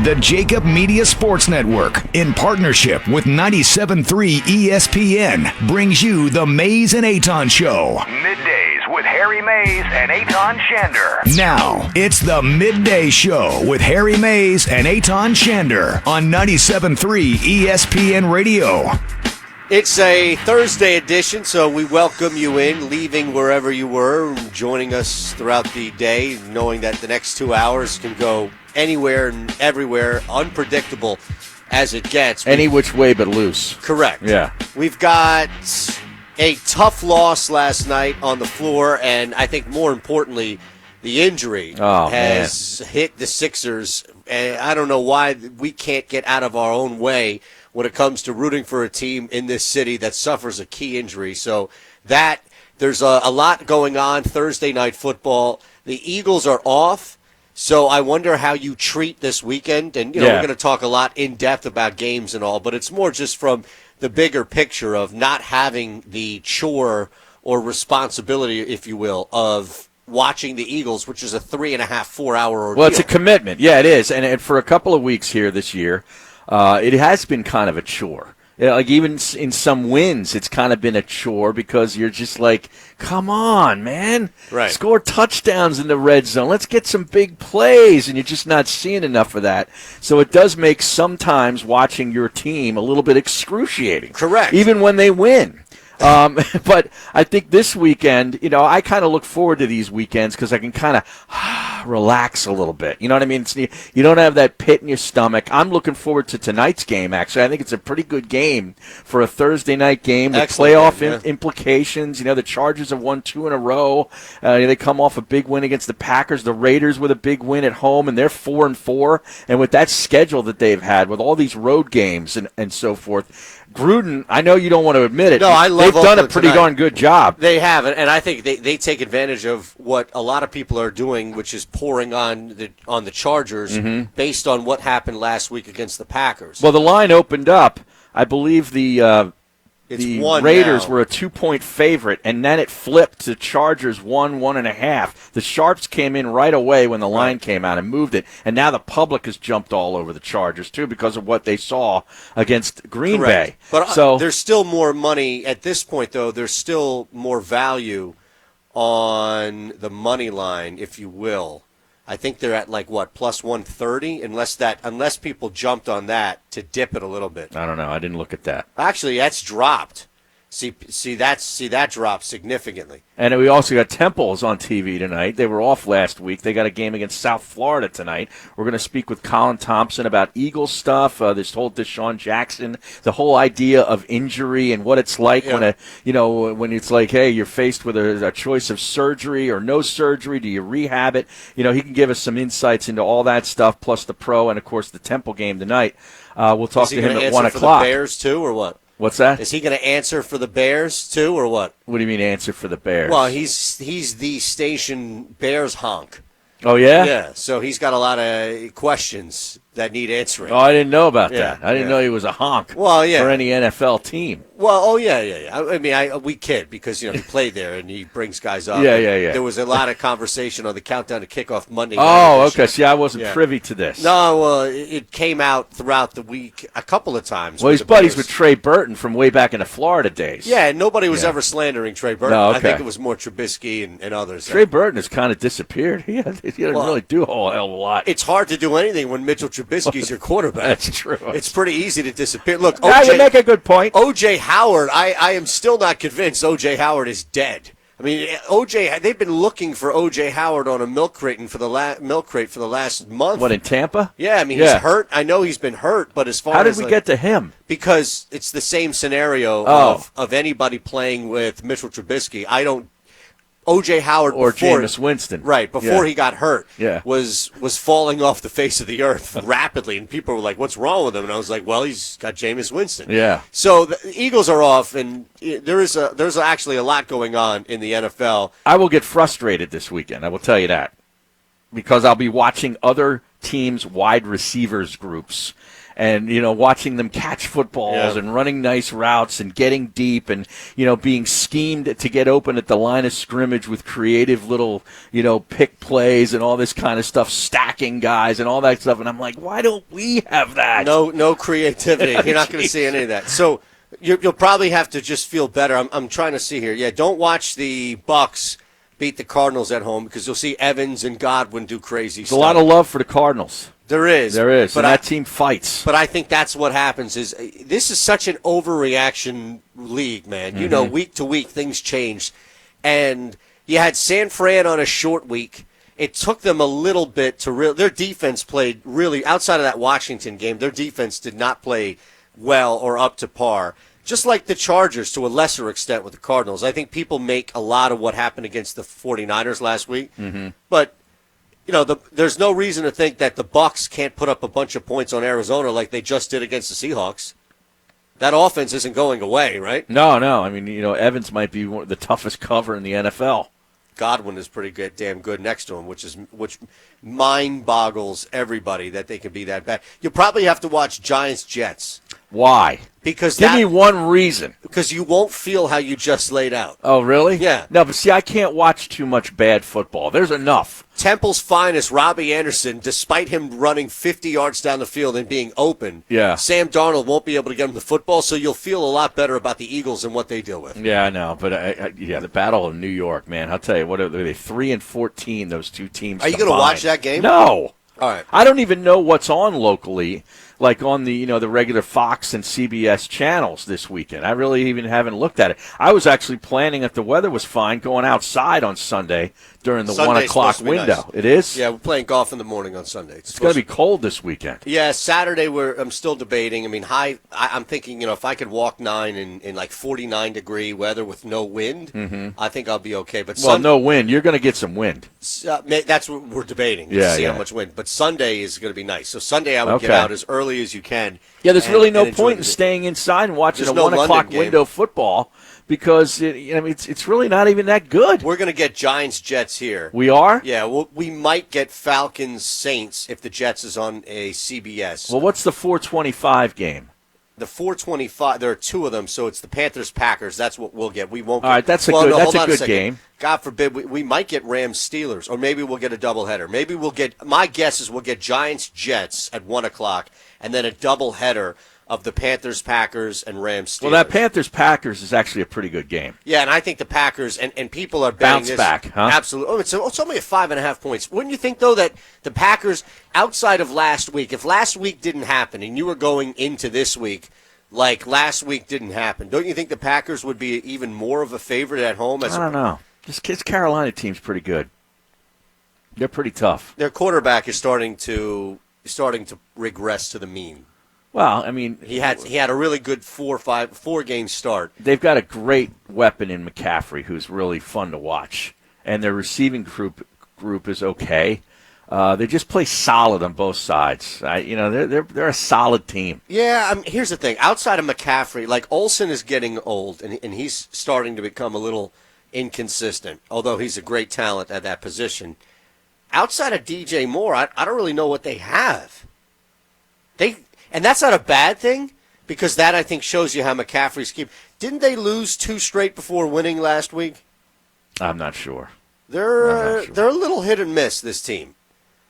The Jacob Media Sports Network, in partnership with 97.3 ESPN, brings you the Mays and Eytan Show. Middays with Harry Mays and Eytan Shander. Now, it's the Midday Show with Harry Mays and Eytan Shander on 97.3 ESPN Radio. It's a Thursday edition, so we welcome you in, leaving wherever you were, joining us throughout the day, knowing that the next 2 hours can go anywhere and everywhere, unpredictable as it gets. Any which way but loose. Correct. Yeah. We've got a tough loss last night on the floor, and I think more importantly, the injury has hit the Sixers. And I don't know why we can't get out of our own way when it comes to rooting for a team in this city that suffers a key injury. So there's a lot going on Thursday night football. The Eagles are off. So I wonder how you treat this weekend. And, we're going to talk a lot in depth about games and all, but it's more just from the bigger picture of not having the chore or responsibility, if you will, of watching the Eagles, which is a 3.5, 4 hour ordeal. Well, it's a commitment. Yeah, it is. And for a couple of weeks here this year, it has been kind of a chore. Like even in some wins, it's kind of been a chore because you're just like, come on, man. Right. Score touchdowns in the red zone. Let's get some big plays, and you're just not seeing enough of that. So it does make sometimes watching your team a little bit excruciating. Correct. Even when they win. But I think this weekend, I kind of look forward to these weekends because I can kind of relax a little bit. You know what I mean? You don't have that pit in your stomach. I'm looking forward to tonight's game, actually. I think it's a pretty good game for a Thursday night game with playoff implications. The Chargers have won 2 in a row. They come off a big win against the Packers. The Raiders with a big win at home, and they're 4-4. And with that schedule that they've had, with all these road games and so forth, Gruden, I know you don't want to admit it. No, I love They've done a Oakland pretty darn good job. They have, and I think they take advantage of what a lot of people are doing, which is pouring on the Chargers based on what happened last week against the Packers. Well, the line opened up. I believe the Raiders were a 2-point favorite, and then it flipped to Chargers 1.5. The Sharps came in right away when the line came out and moved it, and now the public has jumped all over the Chargers, too, because of what they saw against Green Bay. But there's still more money at this point, though. There's still more value on the money line, if you will. I think they're at plus 130, unless people jumped on that to dip it a little bit. I don't know. I didn't look at that. Actually, that's dropped. See that dropped significantly. And we also got Temple's on TV tonight. They were off last week. They got a game against South Florida tonight. We're going to speak with Colin Thompson about Eagles stuff, this whole Deshaun Jackson, the whole idea of injury and what it's like when when it's like, hey, you're faced with a choice of surgery or no surgery. Do you rehab it? He can give us some insights into all that stuff, plus the pro and, of course, the Temple game tonight. We'll talk to him at 1 o'clock. The Bears too, or what? What's that? Is he going to answer for the Bears too, or what? What do you mean answer for the Bears? Well, he's the station Bears honk. Oh, yeah? Yeah, so he's got a lot of questions that need answering. Oh, I didn't know about that. I didn't know he was a honk for any NFL team. Well, I mean, we kid because, he played there and he brings guys up. Yeah. There was a lot of conversation on the countdown to kickoff Monday night. Oh, okay. See, I wasn't privy to this. No, it came out throughout the week a couple of times. Well, he's buddies with Trey Burton from way back in the Florida days. Yeah, and nobody was ever slandering Trey Burton. No, okay. I think it was more Trubisky and others. Trey Burton has kind of disappeared. He didn't really do a whole hell of a lot. It's hard to do anything when Mitchell Trubisky's your quarterback. That's true. It's pretty easy to disappear. Look, you make a good point. O.J. Howard, I am still not convinced O.J. Howard is dead. I mean, they've been looking for O.J. Howard on a milk crate for the last month. What, in Tampa? Yeah, I mean, he's hurt. I know he's been hurt, but as far How as... did we get to him? Because it's the same scenario of anybody playing with Mitchell Trubisky. O.J. Howard or Jameis Winston, right before he got hurt, was falling off the face of the earth rapidly, and people were like, "What's wrong with him?" And I was like, "Well, he's got Jameis Winston." Yeah. So the Eagles are off, and there's actually a lot going on in the NFL. I will get frustrated this weekend. I will tell you that, because I'll be watching other teams' wide receivers groups. And, watching them catch footballs and running nice routes and getting deep and, being schemed to get open at the line of scrimmage with creative little, pick plays and all this kind of stuff, stacking guys and all that stuff. And I'm like, why don't we have that? No creativity. You're not going to see any of that. So you'll probably have to just feel better. I'm trying to see here. Yeah, don't watch the Bucs beat the Cardinals at home because you'll see Evans and Godwin do crazy stuff. There's a lot of love for the Cardinals. There is. But that team fights. But I think that's what happens is this is such an overreaction league, man. Mm-hmm. Week to week, things change. And you had San Fran on a short week. It took them a little bit to their defense played really, outside of that Washington game, their defense did not play well or up to par. Just like the Chargers to a lesser extent with the Cardinals. I think people make a lot of what happened against the 49ers last week. Mm-hmm. But there's no reason to think that the Bucs can't put up a bunch of points on Arizona like they just did against the Seahawks. That offense isn't going away, right? No. I mean, Evans might be the toughest cover in the NFL. Godwin is pretty good, damn good next to him, which mind boggles everybody that they can be that bad. You'll probably have to watch Giants-Jets. Why? Because Give me one reason. Because you won't feel how you just laid out. Oh, really? Yeah. No, but see, I can't watch too much bad football. There's enough. Temple's finest, Robbie Anderson, despite him running 50 yards down the field and being open, Sam Darnold won't be able to get him the football, so you'll feel a lot better about the Eagles and what they deal with. Yeah, I know. But, the Battle of New York, man, I'll tell you, what are they, 3-14, those two teams Are you going to watch that game? No. All right. I don't even know what's on locally, like on the the regular Fox and CBS channels this weekend. I really even haven't looked at it. I was actually planning, if the weather was fine, going outside on Sunday during the 1 o'clock window. Nice. It is? Yeah, we're playing golf in the morning on Sunday. It's going to be cold this weekend. Yeah, Saturday I'm still debating. I mean, I'm thinking, if I could walk 9 in like 49-degree weather with no wind, I think I'll be okay. But no wind. You're going to get some wind. That's what we're debating, to see how much wind. But Sunday is going to be nice. So Sunday I would get out as early as you can. Yeah, there's really no point in staying inside and watching a 1 o'clock window football because it's really not even that good. We're going to get Giants-Jets here. We are? Yeah, we might get Falcons-Saints if the Jets is on a CBS. Well, what's the 4:25 game? The 4:25, there are two of them, so it's the Panthers-Packers. That's what we'll get. We won't. All right, that's a good game. God forbid, we might get Rams-Steelers, or maybe we'll get a doubleheader. Maybe my guess is we'll get Giants-Jets at 1 o'clock, and then a doubleheader of the Panthers, Packers, and Rams, Steelers. Well, that Panthers-Packers is actually a pretty good game. Yeah, and I think the Packers, and people are betting bounce back, huh? Absolutely. Oh, it's only a 5.5 points. Wouldn't you think, though, that the Packers, outside of last week, if last week didn't happen and you were going into this week like last week didn't happen, don't you think the Packers would be even more of a favorite at home? I don't know. This Carolina team's pretty good. They're pretty tough. Their quarterback is starting to regress to the mean. Well, I mean, he had a really good 4-game start. They've got a great weapon in McCaffrey, who's really fun to watch, and their receiving group is okay. They just play solid on both sides. They're a solid team. Yeah, here's the thing. Outside of McCaffrey, like Olsen is getting old, and he's starting to become a little inconsistent. Although he's a great talent at that position. Outside of DJ Moore, I don't really know what they have. And that's not a bad thing, because that, I think, shows you how McCaffrey's keep. Didn't they lose 2 straight before winning last week? I'm not sure. They're a little hit and miss, this team.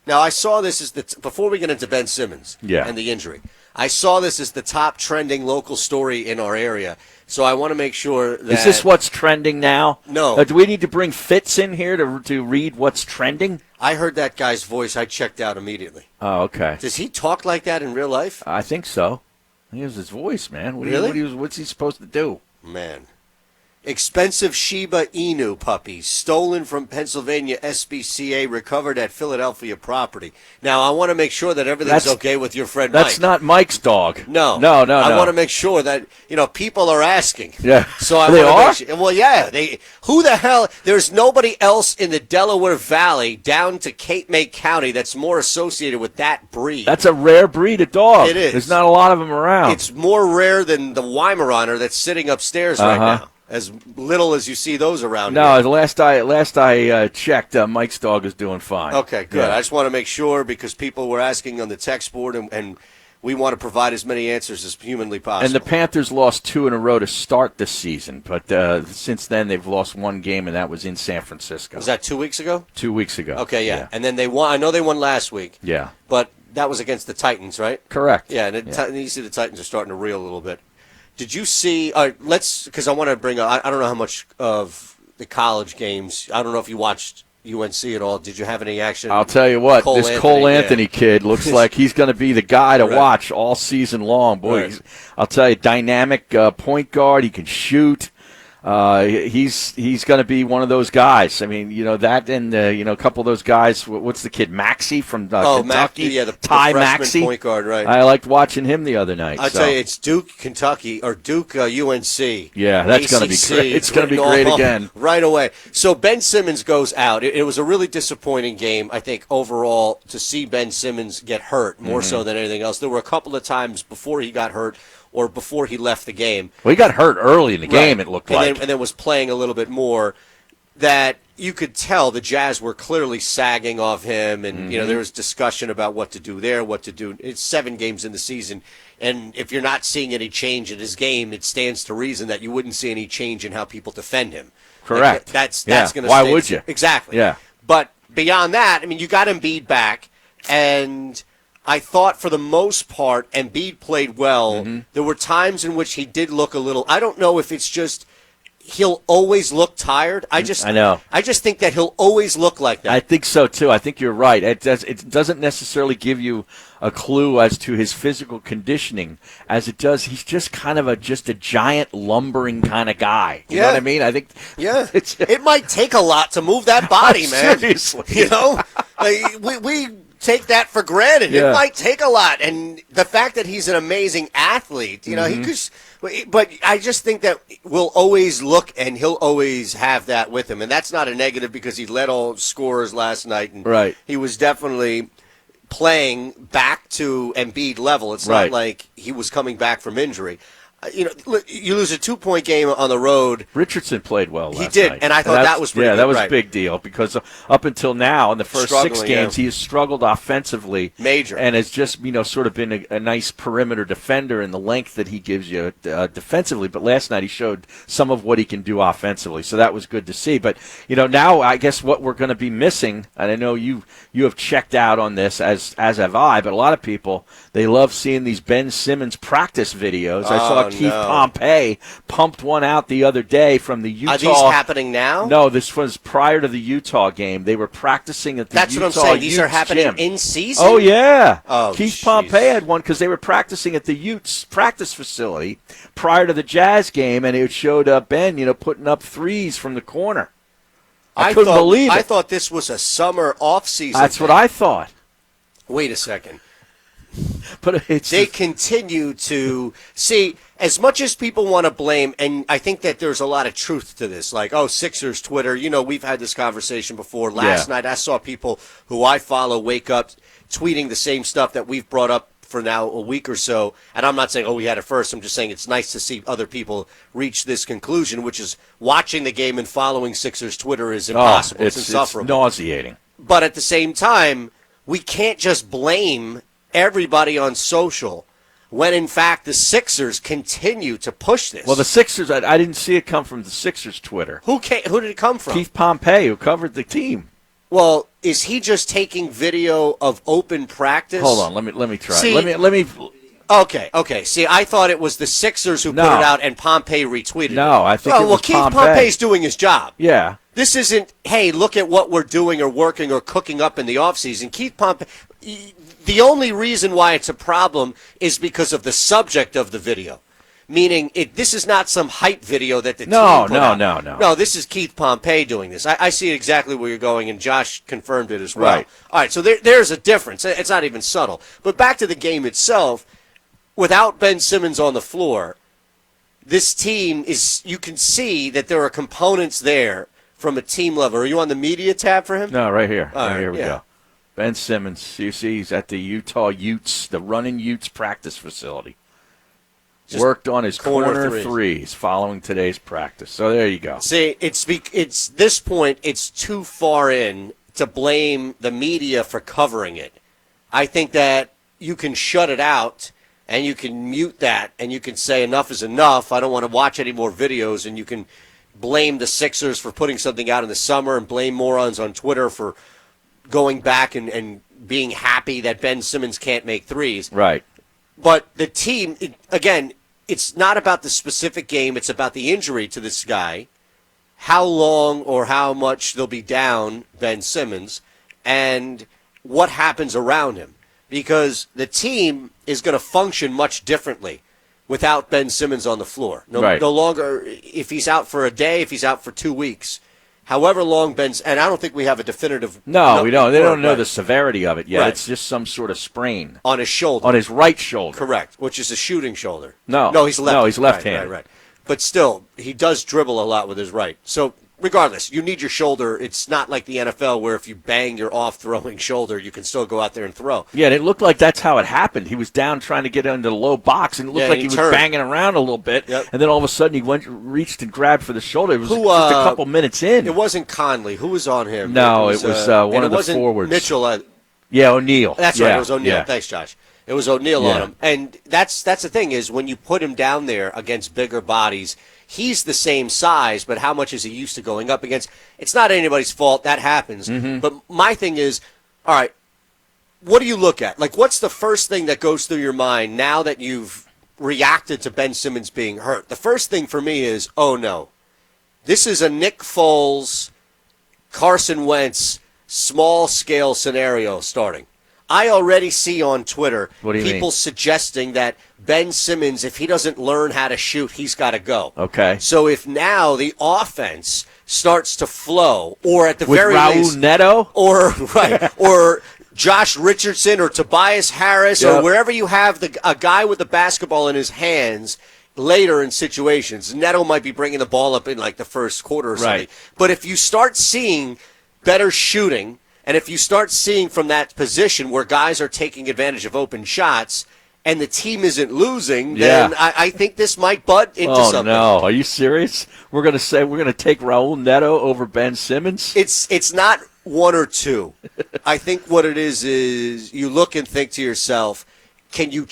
Now, I saw this as before we get into Ben Simmons and the injury. I saw this as the top trending local story in our area. So I want to make sure that... Is this what's trending now? No. Do we need to bring Fitz in here to read what's trending? I heard that guy's voice. I checked out immediately. Oh, okay. Does he talk like that in real life? I think so. He has his voice, man. Really? What's he supposed to do? Man. Expensive Shiba Inu puppies stolen from Pennsylvania SPCA, recovered at Philadelphia property. Now, I want to make sure that everything's okay with your friend Mike. That's not Mike's dog. No. I want to make sure that, people are asking. Yeah. So I they want to are? make sure. Well, yeah. Who the hell? There's nobody else in the Delaware Valley down to Cape May County that's more associated with that breed. That's a rare breed of dog. It is. There's not a lot of them around. It's more rare than the Weimaraner that's sitting upstairs right now. as little as you see those around No, here. the last I checked, Mike's dog is doing fine. Okay, good. Yeah. I just want to make sure because people were asking on the text board, and we want to provide as many answers as humanly possible. And the Panthers lost 2 in a row to start this season, but since then they've lost 1 game, and that was in San Francisco. Was that 2 weeks ago? 2 weeks ago. Okay, yeah. And then they won. I know they won last week. Yeah. But that was against the Titans, right? Correct. Yeah, and you see the Titans are starting to reel a little bit. Did you see? Because I want to bring up. I don't know how much of the college games. I don't know if you watched UNC at all. Did you have any action? I'll tell you what, this Cole Anthony kid looks like he's going to be the guy to watch all season long. Boy, I'll tell you, dynamic point guard. He can shoot. He's going to be one of those guys. I mean, that and a couple of those guys. What's the kid, Maxey from Kentucky? The Ty freshman Maxey, point guard, right? I liked watching him the other night. I tell you, it's Duke, Kentucky, or Duke, UNC. Yeah, that's going to be great. It's going to be great again right away. So Ben Simmons goes out. It was a really disappointing game, I think, overall, to see Ben Simmons get hurt more so than anything else. There were a couple of times before he got hurt or before he left the game. Well, he got hurt early in the game, it looked like. And then was playing a little bit more that you could tell the Jazz were clearly sagging off him, and there was discussion about what to do there, what to do. It's 7 games in the season, and if you're not seeing any change in his game, it stands to reason that you wouldn't see any change in how people defend him. Correct. That's going to Why would you? Exactly. Yeah. But beyond that, I mean, you got Embiid back, and I thought for the most part, Embiid played well. There were times in which he did look a little. I don't know if it's just he'll always look tired. I know. I just think that he'll always look like that. I think so too. I think you're right. It doesn't necessarily give you a clue as to his physical conditioning as it does. He's just kind of a giant lumbering kind of guy. You know what I mean? I think. Yeah. It might take a lot to move that body, man. Seriously. We take that for granted. It might take a lot, and the fact that he's an amazing athlete, he could. But I just think that we'll always look, and he'll always have that with him, and that's not a negative because he led all scorers last night, and he was definitely playing back to Embiid level. It's not like he was coming back from injury. You lose a 2-point game on the road. Richardson played well last night. He did, and I thought that was pretty good. Yeah, that was a big deal because up until now, in the first 6 games, he has struggled offensively. Major. And has just, sort of been a nice perimeter defender in the length that he gives you defensively. But last night he showed some of what he can do offensively, so that was good to see. But, now I guess what we're going to be missing, and I know you have checked out on this, as have I, but a lot of people, they love seeing these Ben Simmons practice videos. I saw Keith Pompey pumped one out the other day from the Utah. Are these happening now? No, this was prior to the Utah game. They were practicing at the That's Utah what I'm saying. These Utes are happening gym. in season? Oh, yeah. Oh, Keith Pompey had one because they were practicing at the Utes practice facility prior to the Jazz game, and it showed Ben, putting up threes from the corner. I couldn't believe it. I thought this was a summer off-season That's thing. what I thought. Wait a second. But they continue to see, as much as people want to blame, and I think that there's a lot of truth to this, like, Sixers Twitter, we've had this conversation before. Last night I saw people who I follow wake up tweeting the same stuff that we've brought up for now a week or so, and I'm not saying, we had it first. I'm just saying it's nice to see other people reach this conclusion, which is watching the game and following Sixers Twitter is impossible. It's insufferable. It's nauseating. But at the same time, we can't just blame everybody on social when, in fact, the Sixers continue to push this. Well, the Sixers, I didn't see it come from the Sixers Twitter. Who did it come from? Keith Pompey, who covered the team. Well, is he just taking video of open practice? Hold on, let me try. See, let me. Okay. See, I thought it was the Sixers who put it out and Pompey retweeted it. No, I think it was Keith Pompey. Pompey's doing his job. Yeah. This isn't, hey, look at what we're doing or working or cooking up in the offseason. Keith Pompey, the only reason why it's a problem is because of the subject of the video. Meaning, this is not some hype video that the team put out. No. No, this is Keith Pompey doing this. I see exactly where you're going, and Josh confirmed it as well. Right. All right, so there's a difference. It's not even subtle. But back to the game itself, without Ben Simmons on the floor, this team is, you can see that there are components there from a team level. Are you on the media tab for him? No, right here. All right, here we go. Ben Simmons, you see he's at the Utah Utes, the Running Utes practice facility. Just worked on his corner threes. threes following today's practice. So there you go. See, it's this point, it's too far in to blame the media for covering it. I think that you can shut it out and you can mute that and you can say enough is enough. I don't want to watch any more videos, and you can blame the Sixers for putting something out in the summer and blame morons on Twitter for going back and being happy that Ben Simmons can't make threes. Right. But the team, again, it's not about the specific game. It's about the injury to this guy, how long or how much they'll be down Ben Simmons, and what happens around him. Because the team is going to function much differently without Ben Simmons on the floor. No longer, if he's out for a day, if he's out for 2 weeks, however long Ben's, and I don't think we have a definitive. No, we don't. They don't know the severity of it yet. Right. It's just some sort of sprain on his shoulder, on his right shoulder. Correct, which is a shooting shoulder. No, he's left. No, he's left-handed. Right. But still, he does dribble a lot with his right. So regardless, you need your shoulder. It's not like the NFL where if you bang your off-throwing shoulder, you can still go out there and throw. Yeah, and it looked like that's how it happened. He was down trying to get into the low box, and it looked like he was banging around a little bit. Yep. And then all of a sudden he reached and grabbed for the shoulder. It was just a couple minutes in. It wasn't Conley. Who was on him? No, it was one of the forwards. Mitchell. Yeah, O'Neal. That's right. It was O'Neal. Yeah. Thanks, Josh. It was O'Neal on him. And that's the thing is when you put him down there against bigger bodies, he's the same size, but how much is he used to going up against? It's not anybody's fault. That happens. Mm-hmm. But my thing is, all right, what do you look at? Like, what's the first thing that goes through your mind now that you've reacted to Ben Simmons being hurt? The first thing for me is, oh, no. This is a Nick Foles, Carson Wentz, small-scale scenario starting. I already see on Twitter people suggesting that Ben Simmons, if he doesn't learn how to shoot, he's got to go. Okay. So if now the offense starts to flow, or at the with very Raul least, Neto, or Josh Richardson, or Tobias Harris, or wherever you have a guy with the basketball in his hands later in situations, Neto might be bringing the ball up in like the first quarter or something. Right. But if you start seeing better shooting, and if you start seeing from that position where guys are taking advantage of open shots and the team isn't losing, then I think this might butt into something. Oh, no. Are you serious? We're going to take Raul Neto over Ben Simmons? It's not one or two. I think what it is you look and think to yourself, can you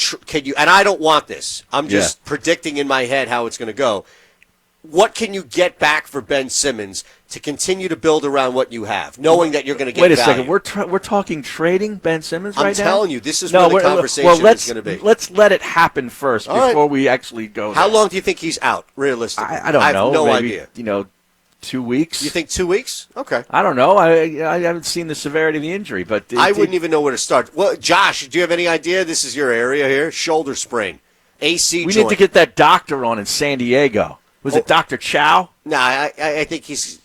and I don't want this. I'm just predicting in my head how it's going to go. What can you get back for Ben Simmons to continue to build around what you have, knowing that you're going to get Wait a value? second. We're talking trading Ben Simmons right now? I'm telling you, this is where the conversation is going to be. Let's let it happen first before we actually go there. How long do you think he's out, realistically? I don't know. I have no Maybe, idea. 2 weeks? You think 2 weeks? Okay. I don't know. I haven't seen the severity of the injury, but I wouldn't even know where to start. Well, Josh, do you have any idea? This is your area here. Shoulder sprain, AC joint. We need to get that doctor on in San Diego. Was it Dr. Chow? No, I think he's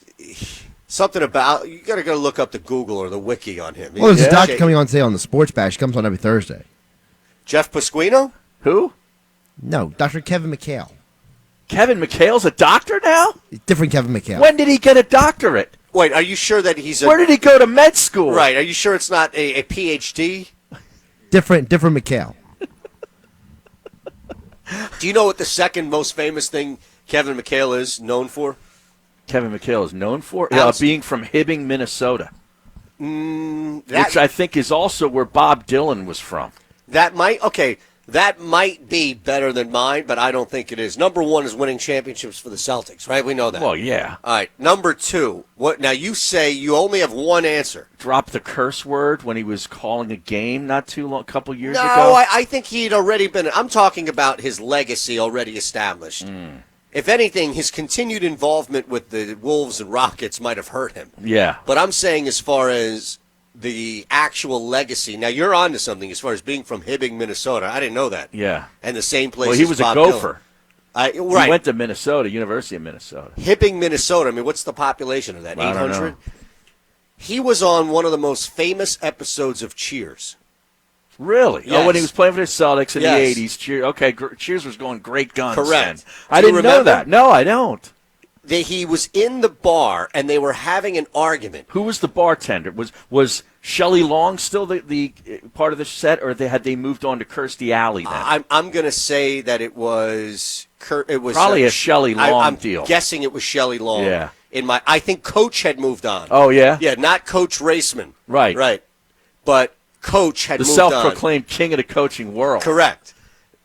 something about. You got to go look up the Google or the wiki on him. Well, there's a doctor coming on today on the Sports Bash. He comes on every Thursday. Jeff Pasquino? Who? No, Dr. Kevin McHale. Kevin McHale's a doctor now? Different Kevin McHale. When did he get a doctorate? Wait, are you sure that he's Where did he go to med school? Right, are you sure it's not a PhD? Different McHale. Do you know what the second most famous thing Kevin McHale is known for? Kevin McHale is known for being from Hibbing, Minnesota. Which I think is also where Bob Dylan was from. That might be better than mine, but I don't think it is. Number one is winning championships for the Celtics, right? We know that. Well, yeah. All right. Number two. Now you say you only have one answer. Dropped the curse word when he was calling a game not too long, a couple years ago. No, I think he'd already been. I'm talking about his legacy already established. If anything, his continued involvement with the Wolves and Rockets might have hurt him. Yeah. But I'm saying as far as the actual legacy. Now, you're on to something as far as being from Hibbing, Minnesota. I didn't know that. Yeah. And the same place Well, he was as Bob a Gopher. Right. He went to Minnesota, University of Minnesota. Hibbing, Minnesota. I mean, what's the population of that? 800? He was on one of the most famous episodes of Cheers. Really? Yes. Oh, when he was playing for the Celtics in Yes. the 80s. Cheers was going great guns. Correct. Then. I didn't know that. No, I don't. he was in the bar and they were having an argument. Who was the bartender? Was Shelley Long still the part of the set, or had they moved on to Kirstie Alley then? I'm going to say that it was probably a Shelley Long I'm deal. Guessing it was Shelley Long. Yeah. I think Coach had moved on. Oh yeah. Yeah, not Coach Raceman. Right. But Coach had moved on. on. The self-proclaimed king of the coaching world. Correct.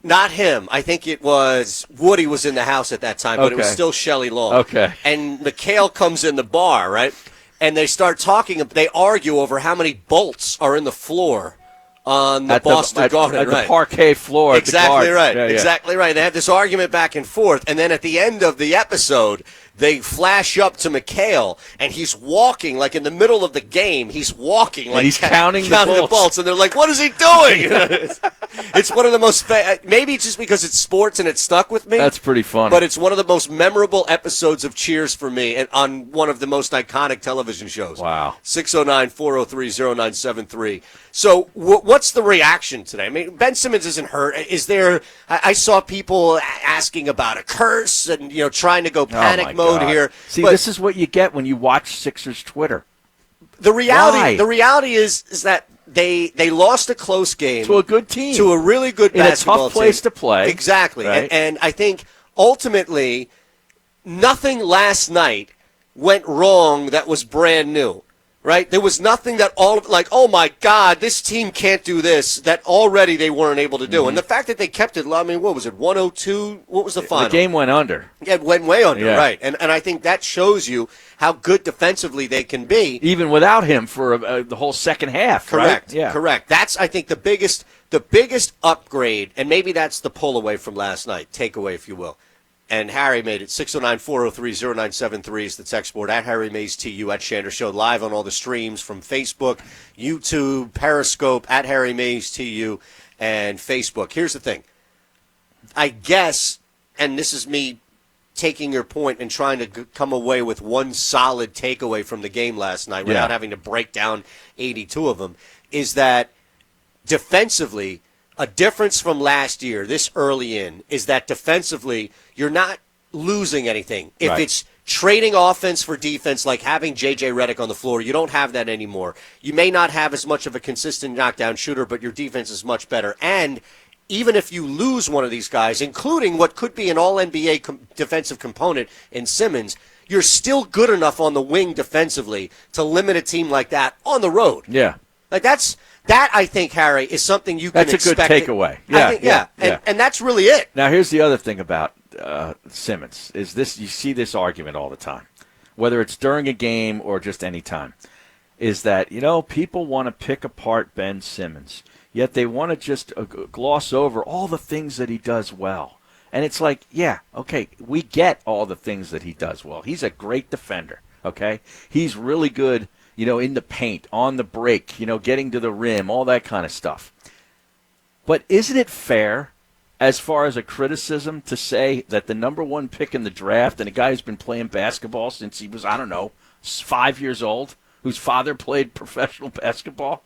Not him. I think it was Woody was in the house at that time, but it was still Shelley Long. Okay. And McHale comes in the bar, right? And they start talking. They argue over how many bolts are in the floor on the Boston Garden. At the parquet floor. Exactly right. Yeah. Exactly right. They have this argument back and forth, and then at the end of the episode, they flash up to McHale, and he's walking, like in the middle of the game, he's walking, like he's counting the bolts, and they're like, what is he doing? It's one of the most, maybe it's just because it's sports and it stuck with me. That's pretty funny. But it's one of the most memorable episodes of Cheers for me, and on one of the most iconic television shows. Wow. 609-403-0973. So what's the reaction today? I mean, Ben Simmons isn't hurt. Is there, I saw people asking about a curse and, trying to go panic mode here. See, this is what you get when you watch Sixers Twitter. The reality is that they lost a close game to a good team, to a really good basketball in a tough place to play. Exactly, right? and I think ultimately nothing last night went wrong that was brand new. Right? There was nothing that oh my God, this team can't do this, that already they weren't able to do. Mm-hmm. And the fact that they kept it, I mean, what was it, 102? What was the final? The game went under. Yeah, it went way under, right. And I think that shows you how good defensively they can be. Even without him for the whole second half, correct, right? Yeah. Correct. That's, I think, the biggest upgrade, and maybe that's the pull away from last night, takeaway, if you will. And Harry made it. 609-403-0973 is the text board. At Harry Mays TU, at Shander Show, live on all the streams from Facebook, YouTube, Periscope, at Harry Mays TU, and Facebook. Here's the thing. I guess, and this is me taking your point and trying to come away with one solid takeaway from the game last night without having to break down 82 of them, is that defensively, a difference from last year, this early in, is that defensively, you're not losing anything. If it's trading offense for defense, like having J.J. Redick on the floor, you don't have that anymore. You may not have as much of a consistent knockdown shooter, but your defense is much better. And even if you lose one of these guys, including what could be an all-NBA defensive component in Simmons, you're still good enough on the wing defensively to limit a team like that on the road. Yeah. Like that, I think, Harry, is something you can expect. That's a good takeaway. Yeah, And that's really it. Now, here's the other thing about Simmons, is this, you see this argument all the time, whether it's during a game or just any time, is that, people want to pick apart Ben Simmons, yet they want to just gloss over all the things that he does well. And it's like, yeah, okay, we get all the things that he does well. He's a great defender, okay? He's really good, in the paint, on the break, getting to the rim, all that kind of stuff. But isn't it fair, as far as a criticism, to say that the number one pick in the draft, and a guy who's been playing basketball since he was, 5 years old, whose father played professional basketball,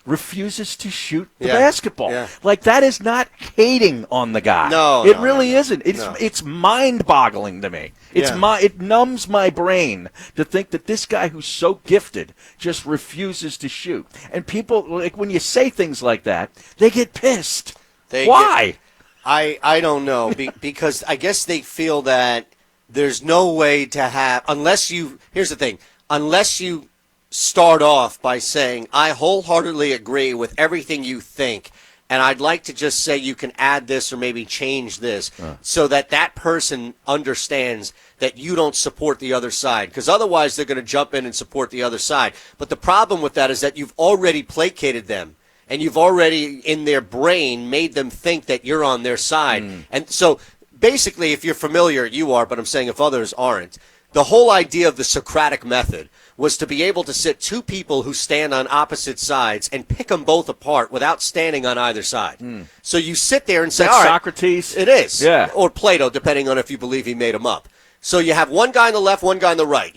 refuses to shoot the basketball? Yeah. Like, that is not hating on the guy. No, it really isn't. It's No. it's mind-boggling to me. It numbs my brain to think that this guy who's so gifted just refuses to shoot. And people, like, when you say things like that, they get pissed. Why? I don't know, because I guess they feel that there's no way to have, here's the thing, unless you start off by saying, I wholeheartedly agree with everything you think, and I'd like to just say you can add this or maybe change this so that person understands that you don't support the other side, because otherwise they're going to jump in and support the other side. But the problem with that is that you've already placated them, and you've already, in their brain, made them think that you're on their side. And so basically, if you're familiar, you are, but I'm saying if others aren't, the whole idea of the Socratic method was to be able to sit two people who stand on opposite sides and pick them both apart without standing on either side. So you sit there and say, all right, Socrates? It is. Yeah. Or Plato, depending on if you believe he made them up. So you have one guy on the left, one guy on the right,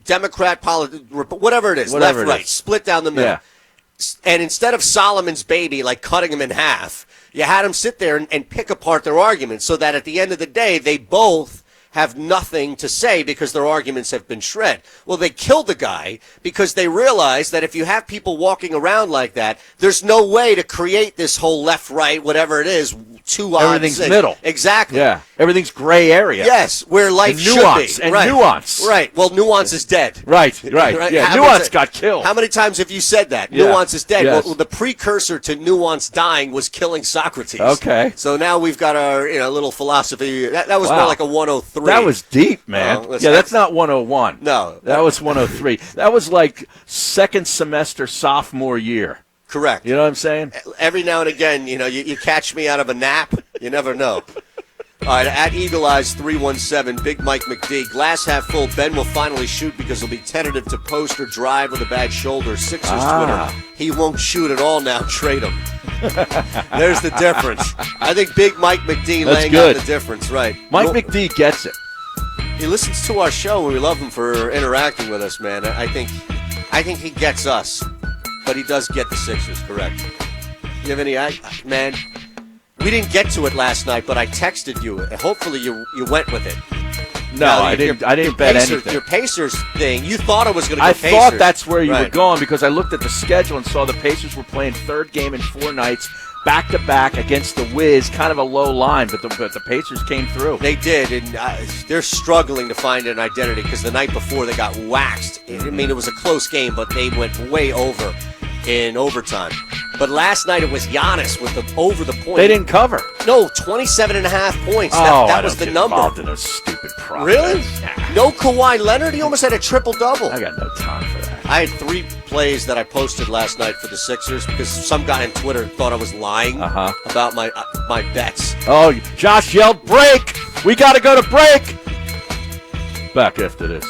Democrat, whatever it is, left, right, split down the middle. Yeah. And instead of Solomon's baby, like cutting them in half, you had them sit there and pick apart their arguments so that at the end of the day, they both have nothing to say because their arguments have been shred. Well, they killed the guy because they realized that if you have people walking around like that, there's no way to create this whole left, right, whatever it is, two odds. Everything's middle. Exactly. Yeah. Everything's gray area. Yes, where life and should nuance, be. And right. nuance. Right. Well, nuance is dead. Right. Yeah, nuance got killed. How many times have you said that? Yeah. Nuance is dead. Yes. Well, the precursor to nuance dying was killing Socrates. Okay. So now we've got our little philosophy. That was more like a 103. That was deep, man. That's not 101. No. That was 103. That was like second semester sophomore year. Correct. You know what I'm saying? Every now and again, you catch me out of a nap. You never know. All right, at Eagle Eyes 317, Big Mike McD. Glass half full. Ben will finally shoot because he'll be tentative to post or drive with a bad shoulder. Sixers Twitter. He won't shoot at all now. Trade him. There's the difference. I think Big Mike McD laying out the difference. Right. Mike McD gets it. He listens to our show, and we love him for interacting with us, man. I think he gets us, but he does get the Sixers, correct. You have any, man? We didn't get to it last night, but I texted you. Hopefully, you went with it. No, I didn't bet anything. Your Pacers thing, you thought it was going to go I Pacers. thought that's where you were going because I looked at the schedule and saw the Pacers were playing third game in 4 nights, back-to-back against the Wiz, kind of a low line, but the Pacers came through. They did, and they're struggling to find an identity because the night before they got waxed. I mean, it was a close game, but they went way over in overtime. But last night it was Giannis with the over the point. They didn't cover. No, 27.5 points. That was the number. Involved in those stupid props. Really? Nah. No Kawhi Leonard? He almost had a triple-double. I got no time for that. I had 3 plays that I posted last night for the Sixers because some guy on Twitter thought I was lying about my bets. Oh, Josh yelled, break! We got to go to break! Back after this.